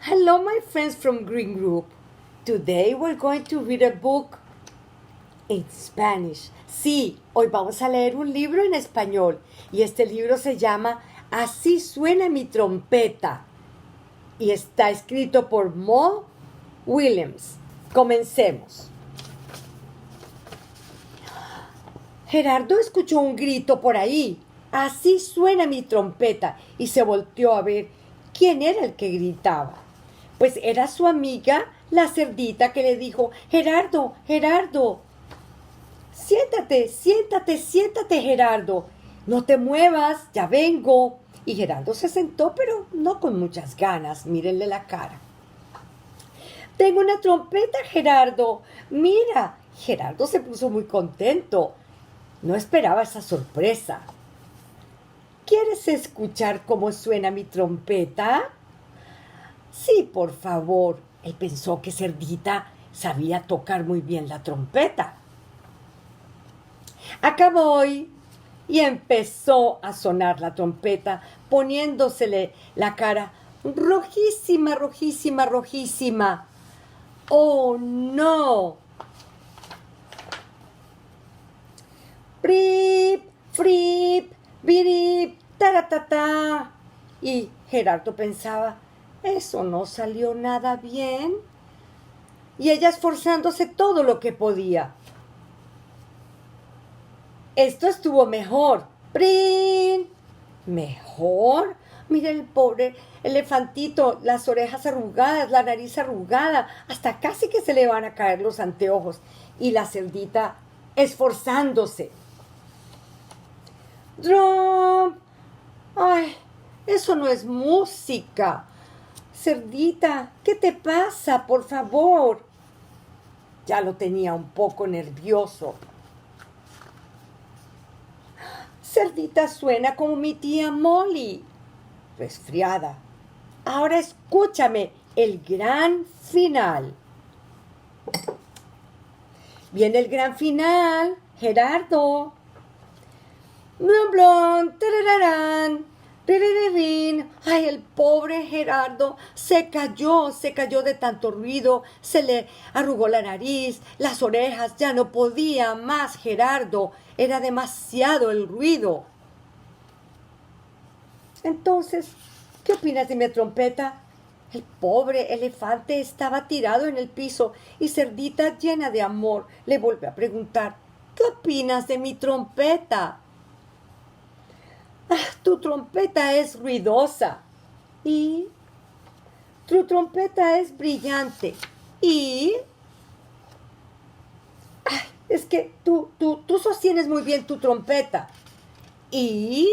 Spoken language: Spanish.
Hello, my friends from Green Group. Today we're going to read a book in Spanish. Sí, hoy vamos a leer un libro en español y este libro se llama Así suena mi trompeta y está escrito por Mo Williams. Comencemos. Gerardo escuchó un grito por ahí. Así suena mi trompeta y se volteó a ver quién era el que gritaba. Pues era su amiga, la cerdita, que le dijo: Gerardo, Gerardo, siéntate, siéntate, siéntate, Gerardo. No te muevas, ya vengo. Y Gerardo se sentó, pero no con muchas ganas. Mírenle la cara. Tengo una trompeta, Gerardo. Mira. Gerardo se puso muy contento. No esperaba esa sorpresa. ¿Quieres escuchar cómo suena mi trompeta? Sí, por favor. Él pensó que Cerdita sabía tocar muy bien la trompeta. Acá voy. Y empezó a sonar la trompeta, poniéndosele la cara rojísima, rojísima, rojísima. ¡Oh, no! ¡Prip, frip, birip, taratata! Y Gerardo pensaba, eso no salió nada bien. Y ella esforzándose todo lo que podía. Esto estuvo mejor. ¡Prin! ¿Mejor? Mira el pobre elefantito, las orejas arrugadas, la nariz arrugada, hasta casi que se le van a caer los anteojos. Y la cerdita esforzándose. ¡Drum! ¡Ay! Eso no es música. Cerdita, ¿qué te pasa? Por favor. Ya lo tenía un poco nervioso. Cerdita suena como mi tía Molly. Resfriada. Ahora escúchame, el gran final. Viene el gran final, Gerardo. Blum, blum, tarararán, riririrín. Ay, el pobre Gerardo se cayó de tanto ruido, se le arrugó la nariz, las orejas, ya no podía más Gerardo, era demasiado el ruido. Entonces, ¿qué opinas de mi trompeta? El pobre elefante estaba tirado en el piso y Cerdita, llena de amor, le volvió a preguntar: ¿qué opinas de mi trompeta? Tu trompeta es ruidosa y tu trompeta es brillante y es que tú sostienes muy bien tu trompeta y